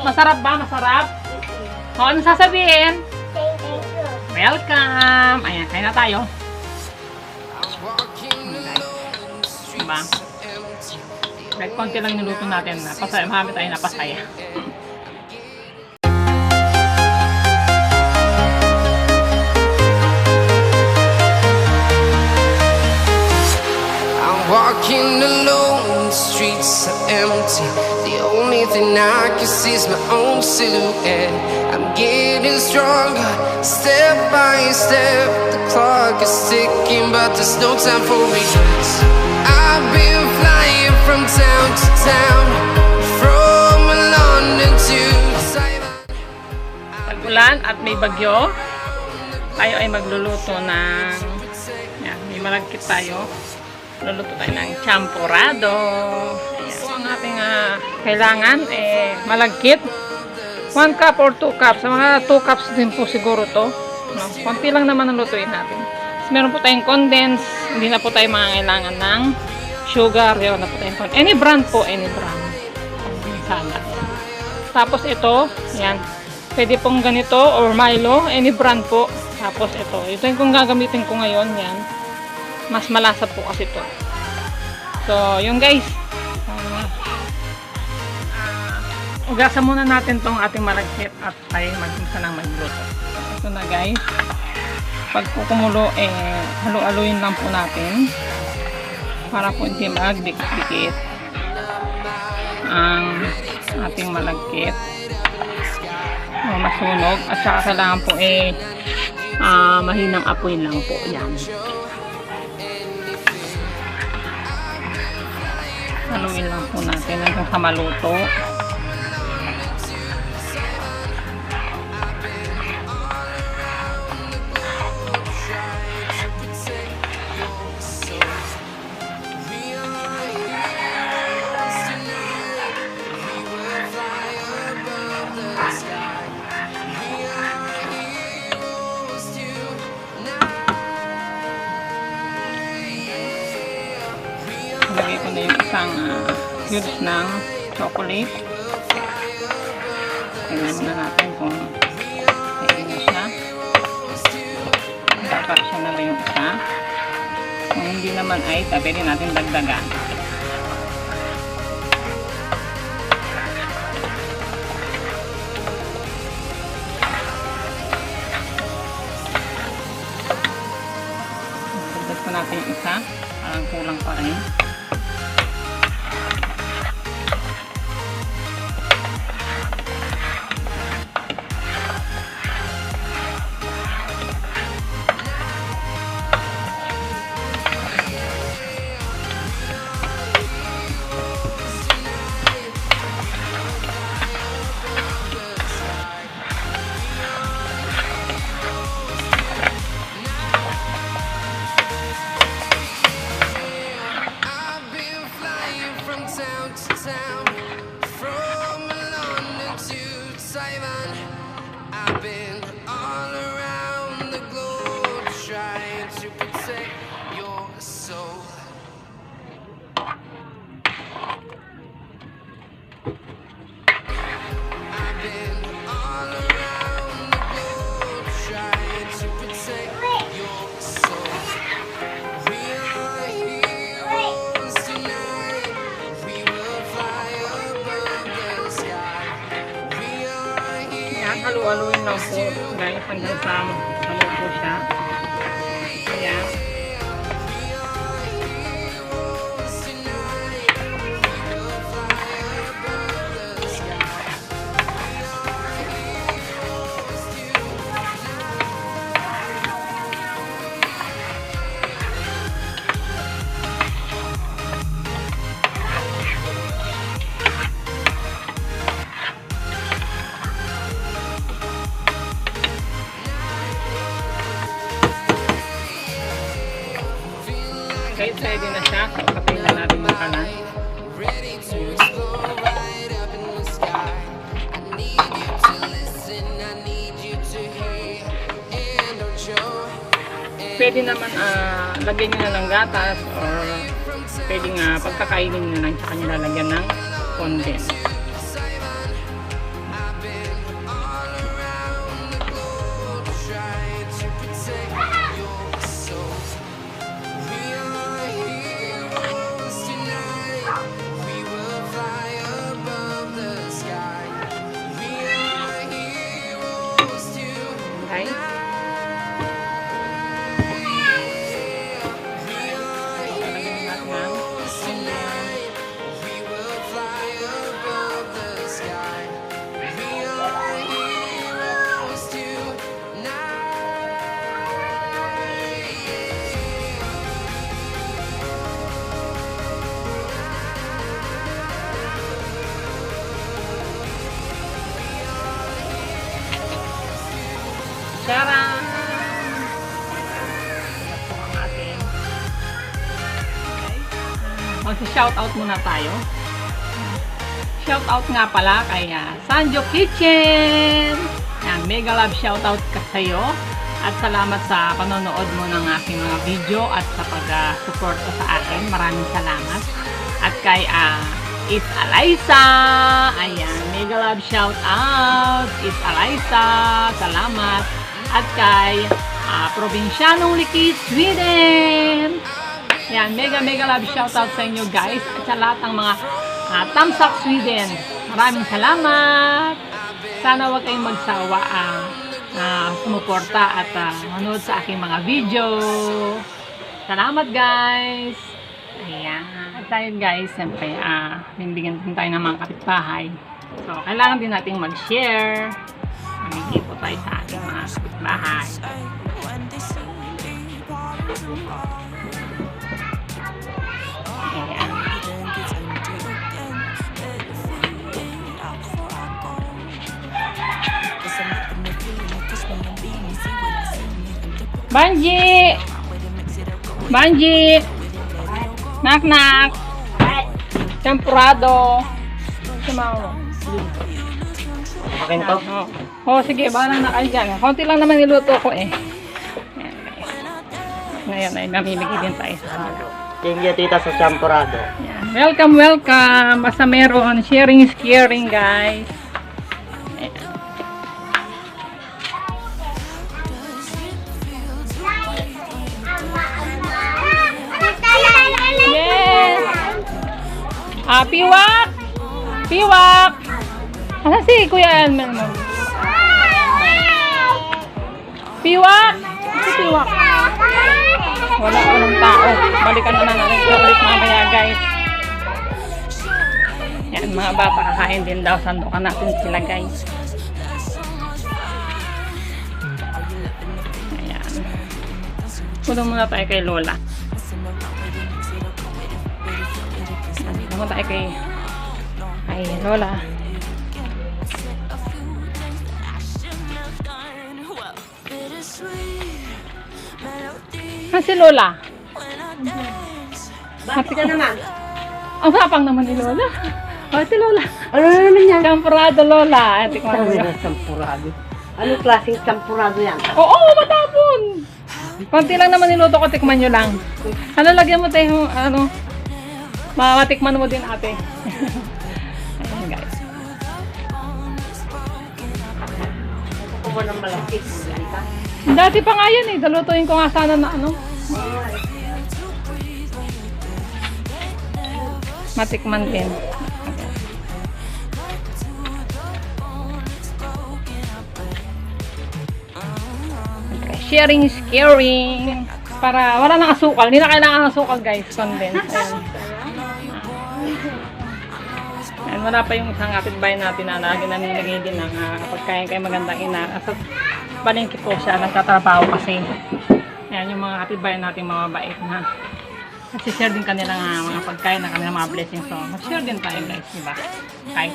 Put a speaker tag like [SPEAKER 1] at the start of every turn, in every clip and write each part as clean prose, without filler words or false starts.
[SPEAKER 1] Masarap ba? Masarap? O, ano sasabihin?
[SPEAKER 2] Thank you.
[SPEAKER 1] Welcome! Ayan, kain na tayo. Diba? Kahit konti lang niluto natin. Napasaya, marami tayo napasaya.
[SPEAKER 3] Walking alone, the streets are empty. The only thing I can see is my own silhouette. I'm getting stronger, step by step. The clock is ticking, but there's no time for regrets. I've been flying from town to town, from London to Taiwan.
[SPEAKER 1] Tag-ulan at may bagyo. Tayo ay magluluto ng... Yan, may malagkit tayo. Luluto tayo ng champurado. Ayan. So, ang ating kailangan, malagkit. 1 cup or 2 cups. Sa mga 2 cups din po siguro to. No? Konti lang naman ang lutuin natin. So, meron po tayong condensed. Hindi na po tayo kailangan ng sugar. Meron na po tayong condensed. Any brand po, any brand. Sana. Tapos ito, yan. Pwede pong ganito or Milo. Any brand po. Tapos ito. Ito yung kung gagamitin ko ngayon. Yan. Mas malasa po kasi ito. So, yun guys. Ugasan muna natin tong ating malagkit at tayo mag-umisa ng magluto. Ito na guys. Pag po kumulo, halu-haluin lang po natin. Para po hindi magdikit-dikit ang ating malagkit. Masunog. At saka kailangan po mahinang apoy lang po. Yan. Haluin lang po natin hanggang sa maluto. Lagay ko na yung isang cubes ng chocolate. Tingnan na natin kung naiinis na. Dapat siya na rin yung isa. Kung hindi naman ay pwede natin dagdagan. Dagdag pa natin yung isa. Parang kulang pa rin.
[SPEAKER 3] From London to Taiwan, I've been all around the globe trying to protect your soul. I've been all around the globe trying to protect your soul. We are heroes tonight. We will fly above the sky. We are
[SPEAKER 1] Ayan, halu-haluin lang po guys hanggang sa maluto siya. Ayan.
[SPEAKER 3] heroes tonight. We will fly above the sky.
[SPEAKER 1] Guys, ready na siya. Kapatid na natin yung kanan.
[SPEAKER 3] Ready to explore right up in the sky. I need you to listen, I need you to hear. And don't show.
[SPEAKER 1] Pwede naman lagyan nyo na ng gatas or pwede nga pagkakainin nyo lang tsaka nyo lalagyan ng condensed. Charan! Ito ang ating. Okay. Mag-shoutout muna tayo. Shoutout nga pala kay Sanjo Kitchen! Yan, mega love shoutout ka sa'yo. At salamat sa panonood mo ng aking mga video at sa pag-support ko sa akin. Maraming salamat. At kay It's Alyssa. Ayan, mega love shout out. It's Alyssa. Salamat. At kay Provincianong Liki, Sweden. Ayan, mega love shout out sa inyo guys. At sa lahat ng mga thumbs up Sweden. Maraming salamat. Sana huwag kayong magsawa sumuporta at manood sa aking mga video. Salamat guys. Ayan. At tayo guys, siyempre, binibigyan din tayo ng mga kapitbahay. So, kailangan din natin mag-share. Mamigay po tayo sa ating mga kapitbahay. Ayan. Banji! Banji! Knock knock! Tempurado! Sumawa.
[SPEAKER 2] Akin to?
[SPEAKER 1] Oh, sige, bahala na kayo dyan. Konti lang naman niluto ko eh. Ayan guys. Ngayon ay mamimigay din tayo sa kanila.
[SPEAKER 2] Thank you tita sa champurado.
[SPEAKER 1] Ayan. Welcome, welcome! Basta meron. Sharing is caring guys. Ayan. Yes! Piwak! Piwak! Asan si Kuya Elmer mo? Piwak! Si Piwak. Walang tao. Balikan na natin ito ulit mamaya guys. Yan, mga bata kakain din daw. Sandukan natin sila guys. Ayan. Punta muna tayo kay Lola. Punta tayo kay Lola. Si Lola.
[SPEAKER 4] Bakit ka naman?
[SPEAKER 1] Ang sapang naman ni Lola. Si Lola.
[SPEAKER 4] Ano na naman yan?
[SPEAKER 1] Champurado Lola. Tikman mo na.
[SPEAKER 4] Champurado. Anong klaseng champurado yan?
[SPEAKER 1] Oo, matapon. Konti lang naman niluto ko. Tikman nyo lang. Ano, lagyan mo tayo, matikman mo din ate. Ayan guys.
[SPEAKER 4] Ako ba ng malaki?
[SPEAKER 1] Dati pa nga yan eh. Dalutuin ko nga sana na matikman din. Okay. Sharing is caring. Para wala nang asukal. Hindi na kailangan ng asukal guys. Condense. Ayan. Ayan, wala pa yung isang kapitbahay natin na namimigay din ng pagkain kay magandang ina. At palengke po siya. Nagtatrabaho kasi. Ayan yung mga kapitbahay natin mababait na. Kasi share din kanila mga pagkain na kanilang mga blessings. So, mag-share din tayo guys, diba? Kahit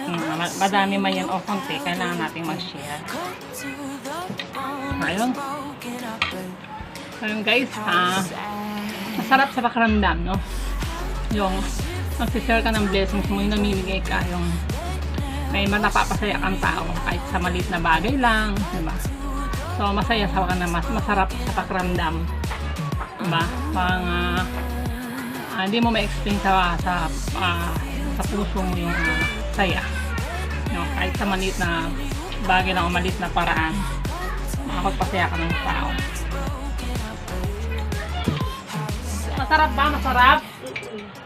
[SPEAKER 1] madami man yan o konti, kailangan natin mag-share. Ayun. Ayun guys, masarap sa pakiramdam, no? Yung mag-share ka ng blessings mo, yung namimigay ka, yung may napapasaya kang tao, kahit sa maliit na bagay lang, diba? So, masaya sa masarap sa pakiramdam. Diba? Hindi mo ma-explain sa puso mo yung saya. No, kahit sa maliit na bagay lang o maliit na paraan, makapagpasaya ka ng tao. Masarap ba? Masarap?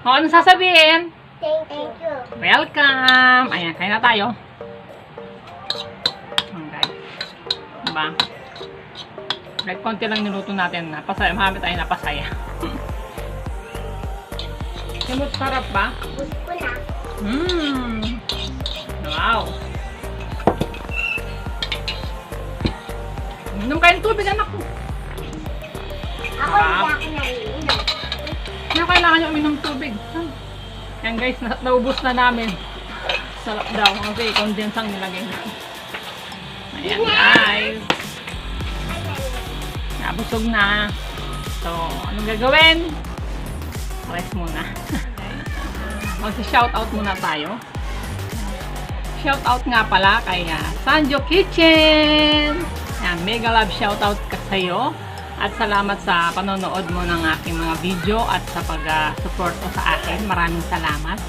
[SPEAKER 1] O, ano sasabihin?
[SPEAKER 5] Thank you.
[SPEAKER 1] Welcome! Ayan, kain na tayo. Okay. Diba? Kahit konti lang niluto natin. Napasaya. Marami tayo napasaya. Simot sarap ba?
[SPEAKER 5] Gusto na.
[SPEAKER 1] Wow! Inom kayo ng tubig, anak ko.
[SPEAKER 5] Ako hindi ako naiinom.
[SPEAKER 1] Kaya kailangan nyo uminom tubig. Yan guys, naubos na namin. Sarap daw. Kasi condensang nilagay na. Ayan guys. Kaya busog na. So, anong gagawin? Rest muna. Mag-shoutout muna tayo. Shoutout nga pala kay Sanjo Kitchen. Yan, mega love shoutout ka sa'yo. At salamat sa panonood mo ng aking mga video at sa pag-support mo sa akin. Maraming salamat.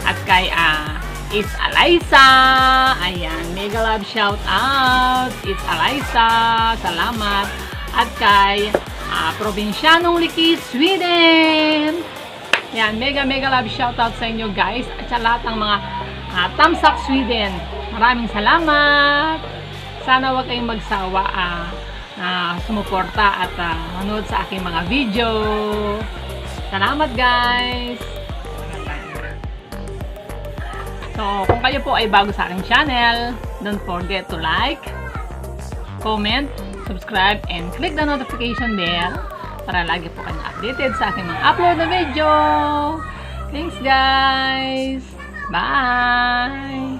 [SPEAKER 1] At kay It's Alyssa. Ayan, mega love shoutout. It's Alyssa. Salamat. At kay Provincianong Likis, Sweden. Yan, mega love shoutout sa inyo guys. At sa lahat ng mga Tamsak Sweden. Maraming salamat. Sana huwag kayong magsawa sumuporta at manood sa aking mga video. Salamat guys! So, kung kayo po ay bago sa aking channel, don't forget to like, comment, subscribe, and click the notification bell para lagi po kayo updated sa aking mga upload na video. Thanks guys! Bye!